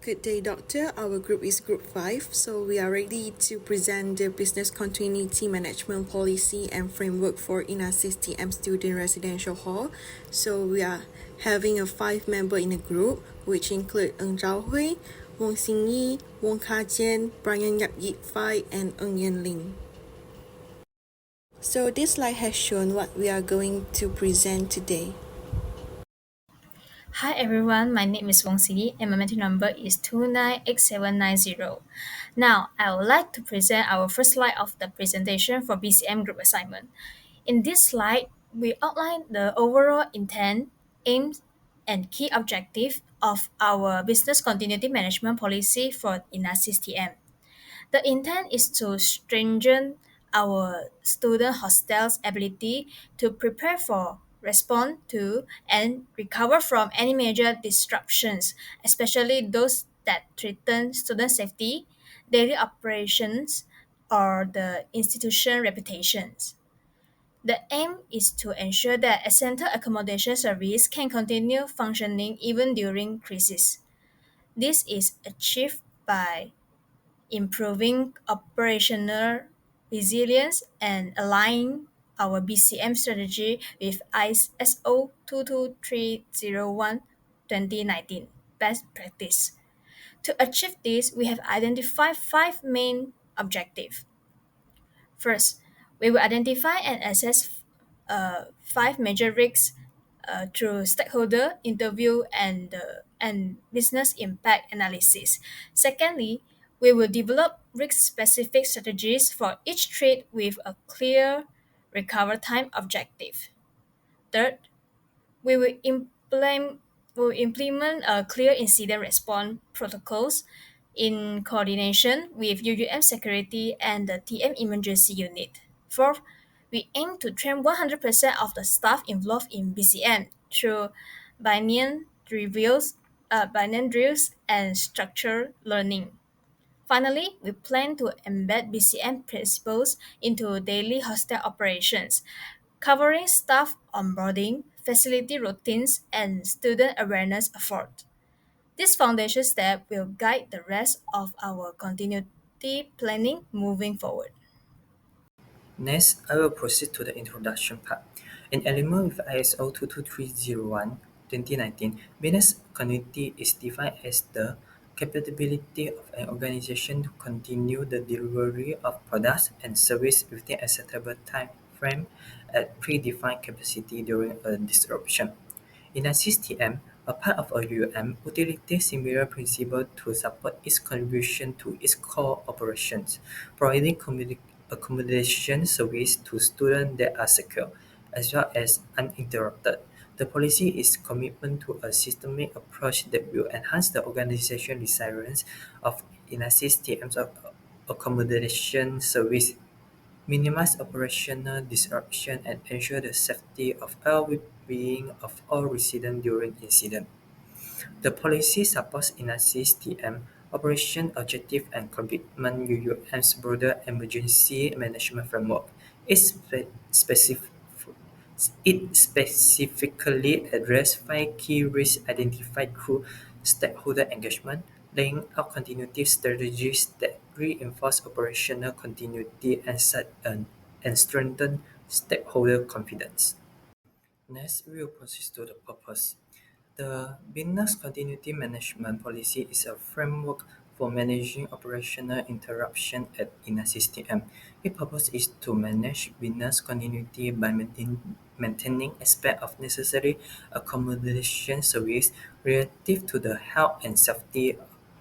Good day, Doctor. Our group is Group 5, so we are ready to present the Business Continuity Management Policy and Framework for INASIS TM Student Residential Hall. So we are having a 5-member in a group, which include Ng Zhao Hui, Wong Xin Yi, Wong Ka Jian, Brian Yap Yip Fai, and Ng Yen Ling. So this slide has shown what we are going to present today. Hi everyone, my name is Wong Xin Yi and my mentor number is 298790. Now, I would like to present our first slide of the presentation for BCM group assignment. In this slide, we outline the overall intent, aims, and key objective of our business continuity management policy for INASIS TM. The intent is to strengthen our student hostels' ability to prepare for, respond to, and recover from any major disruptions, especially those that threaten student safety, daily operations, or the institution reputations. The aim is to ensure that a center accommodation service can continue functioning even during crisis. This is achieved by improving operational resilience and aligning our BCM strategy with ISO 22301 2019 best practice. To achieve this, we have identified 5 main objectives. First, we will identify and assess 5 major risks through stakeholder interview and business impact analysis. Secondly, we will develop risk-specific strategies for each trade with a clear recover time objective. Third, we will implement a clear incident response protocols in coordination with UUM security and the TM emergency unit. Fourth, we aim to train 100% of the staff involved in BCM through binary binary drills and structured learning. Finally, we plan to embed BCM principles into daily hostel operations, covering staff onboarding, facility routines, and student awareness efforts. This foundation step will guide the rest of our continuity planning moving forward. Next, I will proceed to the introduction part. In alignment with ISO 22301:2019, business continuity is defined as the capability of an organization to continue the delivery of products and services within a acceptable time frame at predefined capacity during a disruption. In a system, a part of a UM utilises similar principles to support its contribution to its core operations, providing accommodation service to students that are secure, as well as uninterrupted. The policy is commitment to a systemic approach that will enhance the organization resilience of INASIS TM's accommodation service, minimize operational disruption, and ensure the safety of well-being of all residents during incident. The policy supports INASIS TM operation objective and commitment UUM's broader emergency management framework. It, specif- it specifically addresses 5 key risks identified through stakeholder engagement, laying out continuity strategies that reinforce operational continuity and strengthen stakeholder confidence. Next, we will proceed to the purpose. The Business Continuity Management Policy is a framework for managing operational interruption at INASIS TM. Its purpose is to manage business continuity by maintaining aspects of necessary accommodation service relative to the health and safety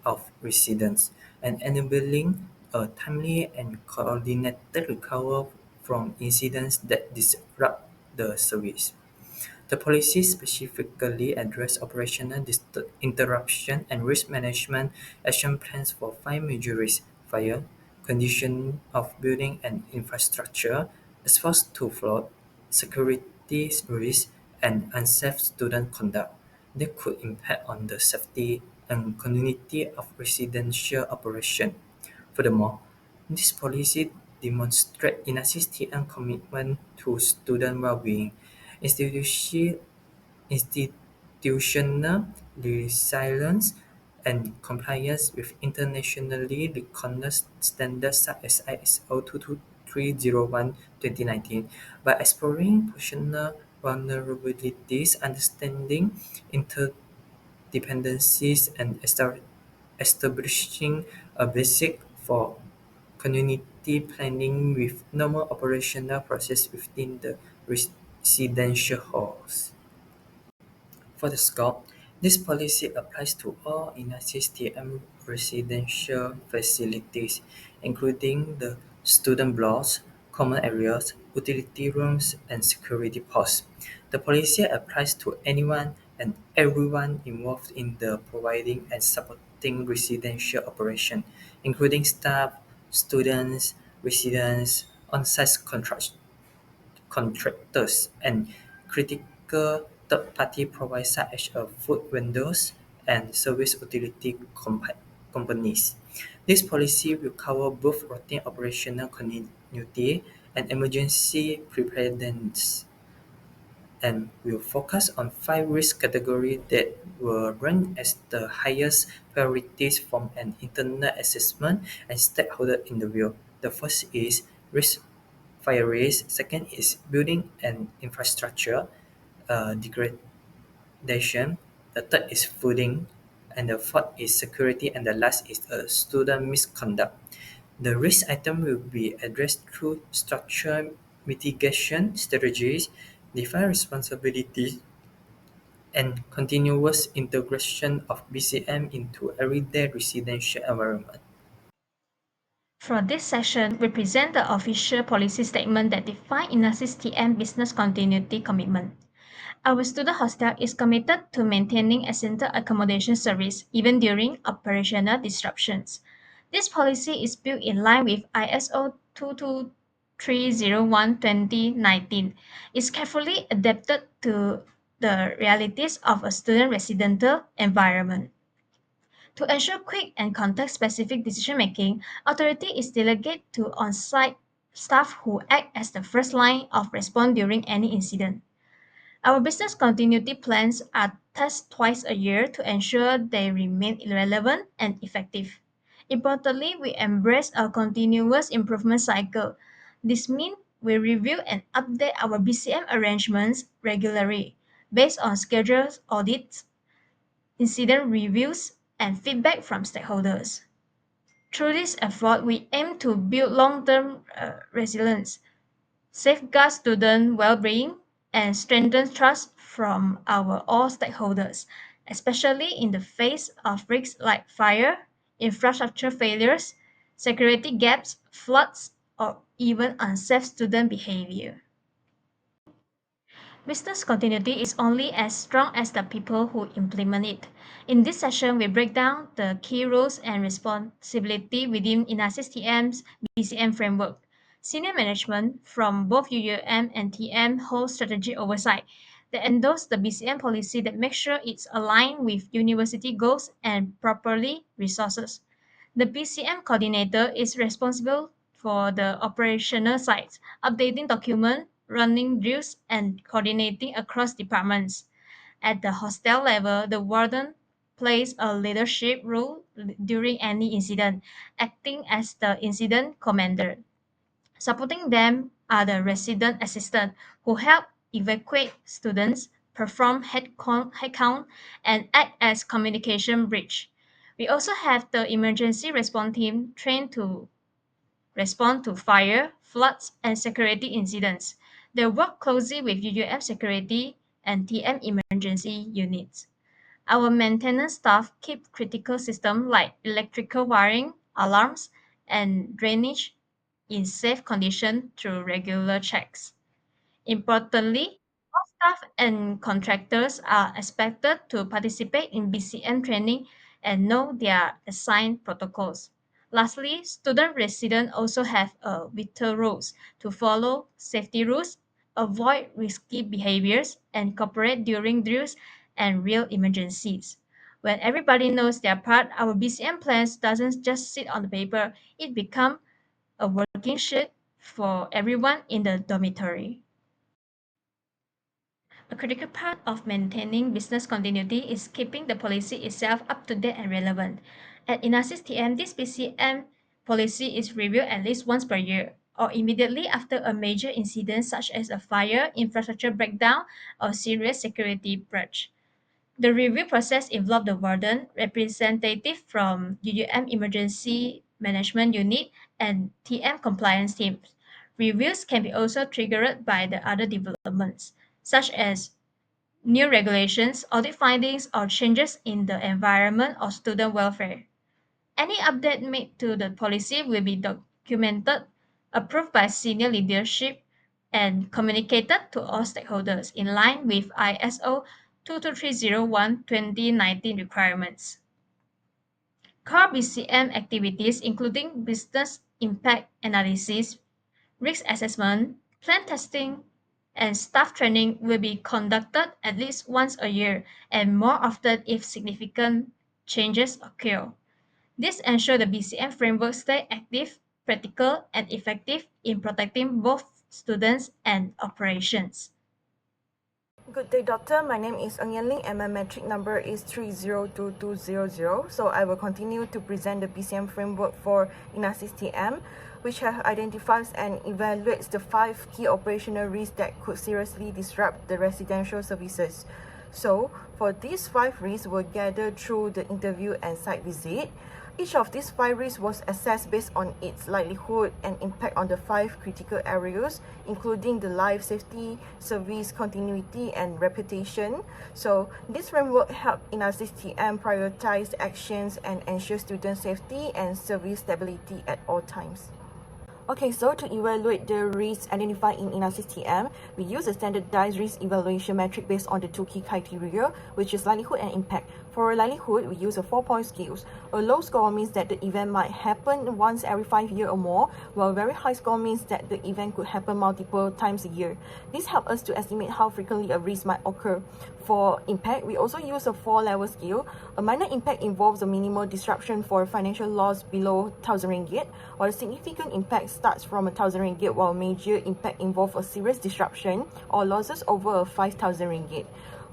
of residents, and enabling a timely and coordinated recovery from incidents that disrupt the service. The policy specifically addresses operational interruption and risk management action plans for 5 major risks: fire, condition of building and infrastructure, exposed to flood, security risk, and unsafe student conduct that could impact on the safety and continuity of residential operation. Furthermore, this policy demonstrates INASIS TM commitment to student well-being, institutional resilience, and compliance with internationally recognized standards such as ISO 22301 2019 by exploring potential vulnerabilities, understanding interdependencies, and establishing a basic for community planning with normal operational process within the residential halls. For the scope, this policy applies to all United TM residential facilities, including the student blocks, common areas, utility rooms, and security posts. The policy applies to anyone and everyone involved in the providing and supporting residential operation, including staff, students, residents, on-site contractors, and critical third-party providers such as food vendors and service utility companies. This policy will cover both routine operational continuity and emergency preparedness and will focus on five risk categories that were ranked as the highest priorities from an internal assessment and stakeholder interview. The first is risk fire risk, second is building and infrastructure degradation, the third is flooding, and the fourth is security, and the last is student misconduct. The risk item will be addressed through structural mitigation strategies, defined responsibilities, and continuous integration of BCM into everyday residential environment. For this session, we present the official policy statement that define INASI's TM business continuity commitment. Our student hostel is committed to maintaining essential accommodation service even during operational disruptions. This policy is built in line with ISO 22301 2019. It's carefully adapted to the realities of a student residential environment. To ensure quick and context-specific decision-making, authority is delegated to on-site staff who act as the first line of response during any incident. Our business continuity plans are tested twice a year to ensure they remain relevant and effective. Importantly, we embrace a continuous improvement cycle. This means we review and update our BCM arrangements regularly based on scheduled audits, incident reviews, and feedback from stakeholders. Through this effort, we aim to build long-term resilience, safeguard student well-being, and strengthen trust from our all stakeholders, especially in the face of risks like fire, infrastructure failures, security gaps, floods, or even unsafe student behavior. Business continuity is only as strong as the people who implement it. In this session, we break down the key roles and responsibility within INASIS TM's BCM framework. Senior management from both UUM and TM hold strategy oversight. They endorse the BCM policy that makes sure it's aligned with university goals and properly resources. The BCM coordinator is responsible for the operational sides, updating documents, running drills, and coordinating across departments. At the hostel level, the warden plays a leadership role during any incident, acting as the incident commander. Supporting them are the resident assistants who help evacuate students, perform head count, and act as communication bridge. We also have the emergency response team trained to respond to fire, floods, and security incidents. They work closely with UUM security and TM emergency units. Our maintenance staff keep critical systems like electrical wiring, alarms, and drainage in safe condition through regular checks. Importantly, all staff and contractors are expected to participate in BCM training and know their assigned protocols. Lastly, student residents also have a vital roles to follow safety rules, avoid risky behaviors, and cooperate during drills and real emergencies. When everybody knows their part, our BCM plans doesn't just sit on the paper, it becomes a working sheet for everyone in the dormitory. A critical part of maintaining business continuity is keeping the policy itself up to date and relevant. At Inasis TM, this BCM policy is reviewed at least once per year, or immediately after a major incident such as a fire, infrastructure breakdown, or serious security breach. The review process involved the warden, representative from UUM Emergency Management Unit, and TM compliance teams. Reviews can be also triggered by the other developments, such as new regulations, audit findings, or changes in the environment or student welfare. Any update made to the policy will be documented, approved by senior leadership, and communicated to all stakeholders in line with ISO 22301:2019 requirements. Core BCM activities, including business impact analysis, risk assessment, plan testing, and staff training, will be conducted at least once a year and more often if significant changes occur. This ensures the BCM framework stay active, practical, and effective in protecting both students and operations. Good day, doctor. My name is Ng Yen Ling and my metric number is 302200. So I will continue to present the BCM framework for Inasis TM, which have identifies and evaluates the 5 key operational risks that could seriously disrupt the residential services. So for these 5 risks were gathered through the interview and site visit. Each of these 5 risks was assessed based on its likelihood and impact on the 5 critical areas, including the life safety, service continuity, and reputation. So this framework helped Inasis TM prioritize actions and ensure student safety and service stability at all times. Okay, so to evaluate the risks identified in Inasis TM, we use a standardized risk evaluation metric based on the 2 key criteria, which is likelihood and impact. For likelihood, we use a 4-point scale. A low score means that the event might happen once every 5 years or more, while a very high score means that the event could happen multiple times a year. This helps us to estimate how frequently a risk might occur. For impact, we also use a 4-level scale. A minor impact involves a minimal disruption for financial loss below 1,000 ringgit, while a significant impact starts from 1,000 ringgit, while major impact involves a serious disruption or losses over 5,000 ringgit.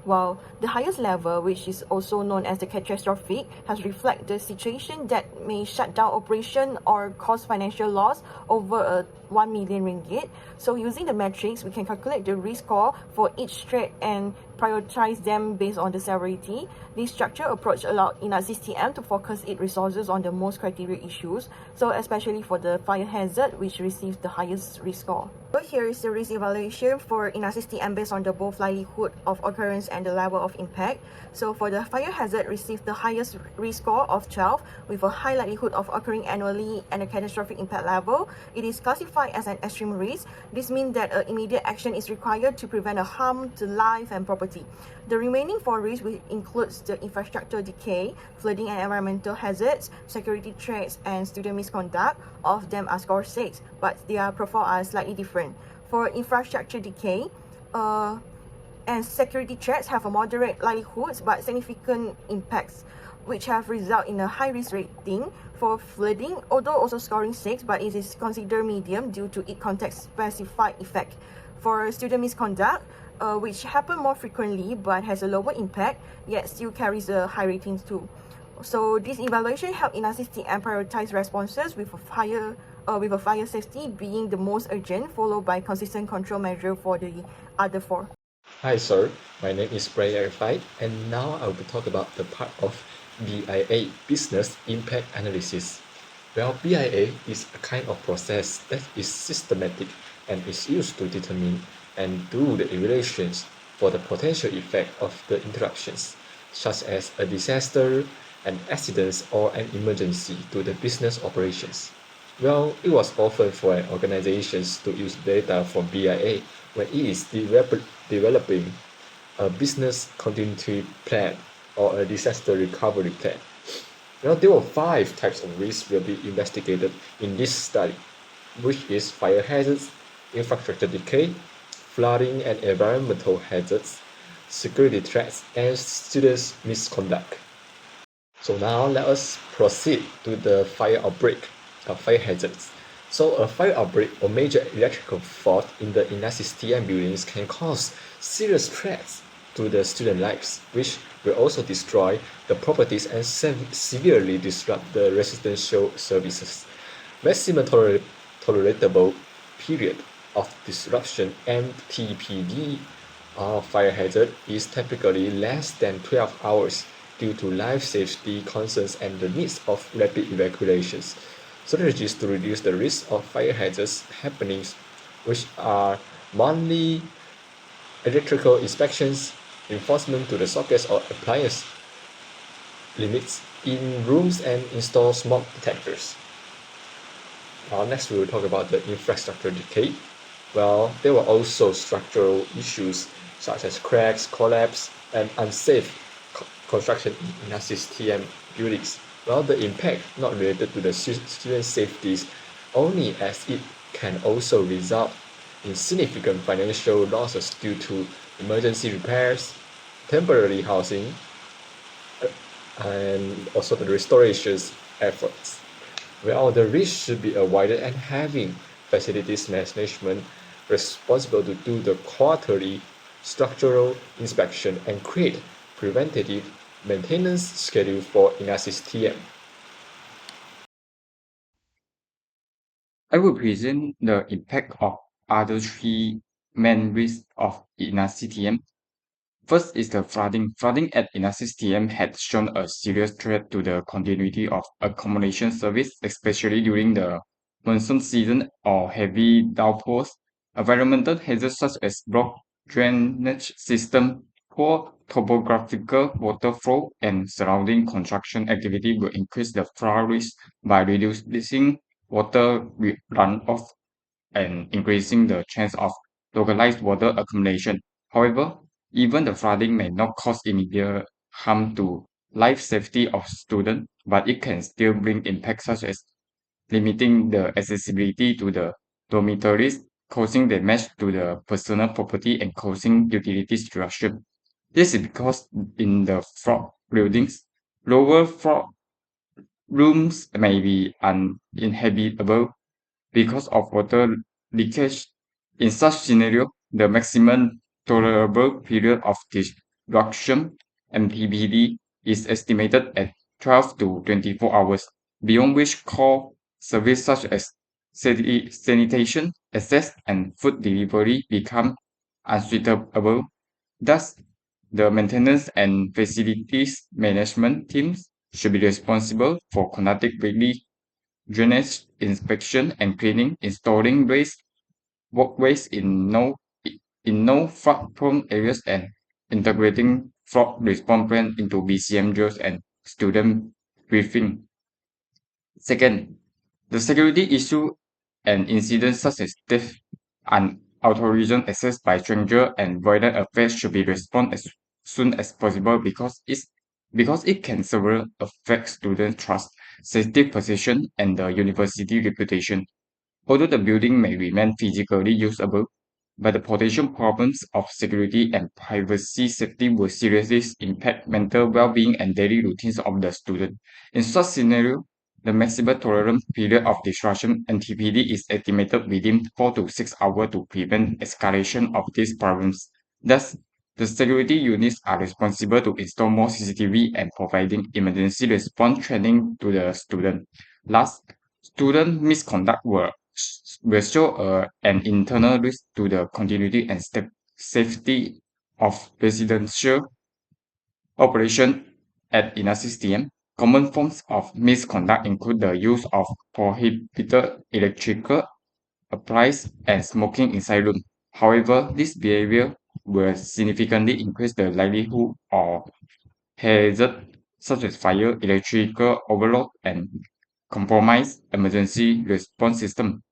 While the highest level, which is also known as the catastrophic, has reflect the situation that may shut down operation or cause financial loss over 1 million ringgit. So using the metrics, we can calculate the risk score for each threat and prioritize them based on the severity. This structure approach allowed Inasis TM to focus its resources on the most criteria issues, so especially for the fire hazard, which receives the highest risk score. So here is the risk evaluation for Inasis TM based on the both likelihood of occurrence and the level of impact. So for the fire hazard, received the highest risk score of 12 with a high likelihood of occurring annually and a catastrophic impact level. It is classified as an extreme risk. This means that immediate action is required to prevent a harm to life and property. The remaining 4 risks, which includes the infrastructure decay, flooding and environmental hazards, security threats, and student misconduct. All of them are score 6, but their profile are slightly different. For infrastructure decay, and security threats have a moderate likelihoods but significant impacts, which have resulted in a high risk rating. For flooding, although also scoring 6, but it is considered medium due to its context specified effect. For student misconduct, which happen more frequently but has a lower impact, yet still carries a high rating too. So this evaluation helped Inasis TM prioritize responses with a fire safety being the most urgent, followed by consistent control measure for the other 4. Hi sir, my name is Bwrrk and now I will talk about the part of BIA, Business Impact Analysis. Well, BIA is a kind of process that is systematic and is used to determine and do the evaluations for the potential effect of the interruptions, such as a disaster, an accident, or an emergency to the business operations. Well, it was often for organizations to use data from BIA when it is developing a business continuity plan or a disaster recovery plan. Well, there were 5 types of risks will be investigated in this study, which is fire hazards, infrastructure decay, flooding and environmental hazards, security threats, and students' misconduct. So now let us proceed to the fire outbreak, fire hazards. So a fire outbreak or major electrical fault in the Inasis TM buildings can cause serious threats to the student lives, which will also destroy the properties and severely disrupt the residential services. Maximum tolerable period of disruption (MTPD) of fire hazard is typically less than 12 hours due to life safety concerns and the needs of rapid evacuations. Strategies to reduce the risk of fire hazards happenings, which are monthly electrical inspections, enforcement to the sockets or appliance limits in rooms, and install smoke detectors. Next, we will talk about the infrastructure decay. Well, there were also structural issues such as cracks, collapse, and unsafe construction in STM buildings. Well, the impact not related to the student safeties only, as it can also result in significant financial losses due to emergency repairs, temporary housing, and also the restoration efforts. Well, the risk should be avoided, and having facilities management responsible to do the quarterly structural inspection and create preventative maintenance schedule for INASIS TM. I will present the impact of other three main risks of INAS-CTM. First is the flooding. Flooding at INAS-CTM had shown a serious threat to the continuity of accommodation service, especially during the monsoon season or heavy downpours. Environmental hazards such as blocked drainage system, poor topographical water flow, and surrounding construction activity will increase the flood risk by reducing water runoff and increasing the chance of localized water accumulation. However, even the flooding may not cause immediate harm to life safety of students, but it can still bring impacts such as limiting the accessibility to the dormitories, causing damage to the personal property, and causing utility disruption. This is because in the flood buildings, lower floor rooms may be uninhabitable because of water leakage. In such scenario, the maximum tolerable period of destruction (MTBD) is estimated at 12 to 24 hours, beyond which core services such as sanitation, access, and food delivery become unsuitable. Thus, the maintenance and facilities management teams should be responsible for conducting weekly drainage inspection and cleaning, installing raised walkways in no flood-prone areas, and integrating flood response plan into BCM drills and student briefing. Second, the security issue and incidents such as theft, unauthorized access by stranger, and violent affairs should be responded as soon as possible because it can severely affect student trust, safety position, and the university reputation. Although the building may remain physically usable, but the potential problems of security and privacy safety will seriously impact mental well-being and daily routines of the student. In such scenario, the maximum tolerance period of disruption (NTPD) is estimated within 4 to 6 hours to prevent escalation of these problems. Thus, the security units are responsible to install more CCTV and providing emergency response training to the student. Last, student misconduct will show an internal risk to the continuity and safety of residential operation at INASYS-TM. Common forms of misconduct include the use of prohibited electrical appliances and smoking inside rooms. However, this behavior will significantly increase the likelihood of hazards such as fire, electrical overload, and compromised emergency response system.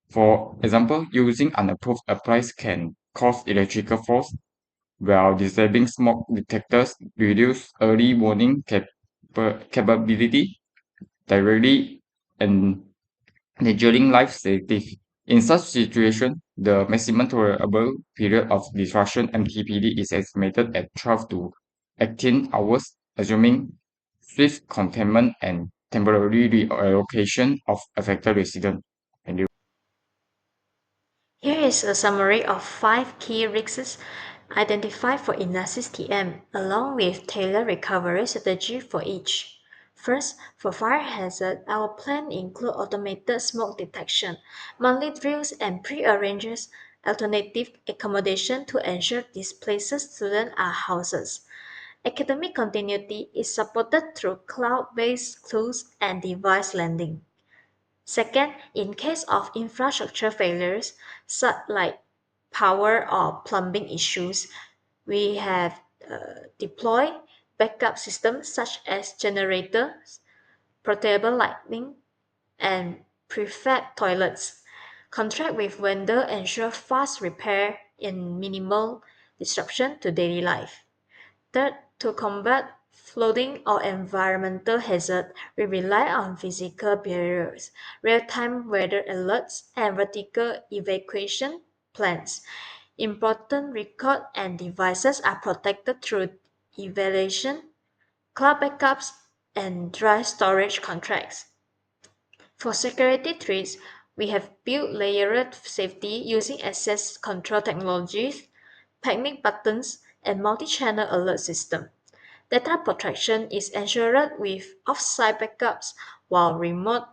For example, using unapproved appliances can cause electrical faults, while disabling smoke detectors reduce early warning capability, directly endangering life safety. In such situation, the maximum tolerable period of disruption (MTPD) is estimated at 12 to 18 hours, assuming swift containment and temporary reallocation of affected residents. Thank you. Here is a summary of 5 key risks identified for INASYS TM, along with tailored recovery strategy for each. First, for fire hazard, our plan include automated smoke detection, monthly drills, and pre-arranged alternative accommodation to ensure displaced students are housed. Academic continuity is supported through cloud-based tools and device landing. Second, in case of infrastructure failures, such like power or plumbing issues, we have deployed backup systems such as generators, portable lighting, and prefab toilets. Contract with vendor ensure fast repair in minimal disruption to daily life. Third, to combat flooding or environmental hazard, we rely on physical barriers, real-time weather alerts, and vertical evacuation plans. Important records and devices are protected through evaluation, cloud backups, and drive storage contracts. For security threats, we have built layered safety using access control technologies, panic buttons, and multi-channel alert system. Data protection is ensured with off-site backups, while remote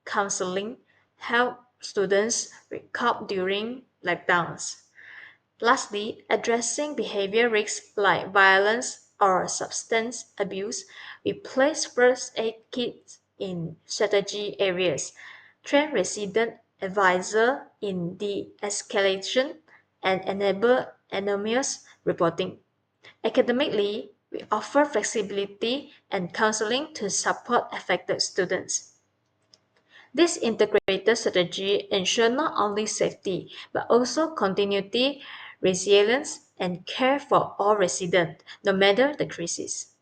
counseling help students recover during lockdowns. Lastly, addressing behavior risks like violence or substance abuse, we place first aid kits in strategy areas, train resident advisor in de-escalation, and enable anonymous reporting. Academically, we offer flexibility and counseling to support affected students. This integrated strategy ensures not only safety but also continuity, resilience, and care for all residents, no matter the crisis.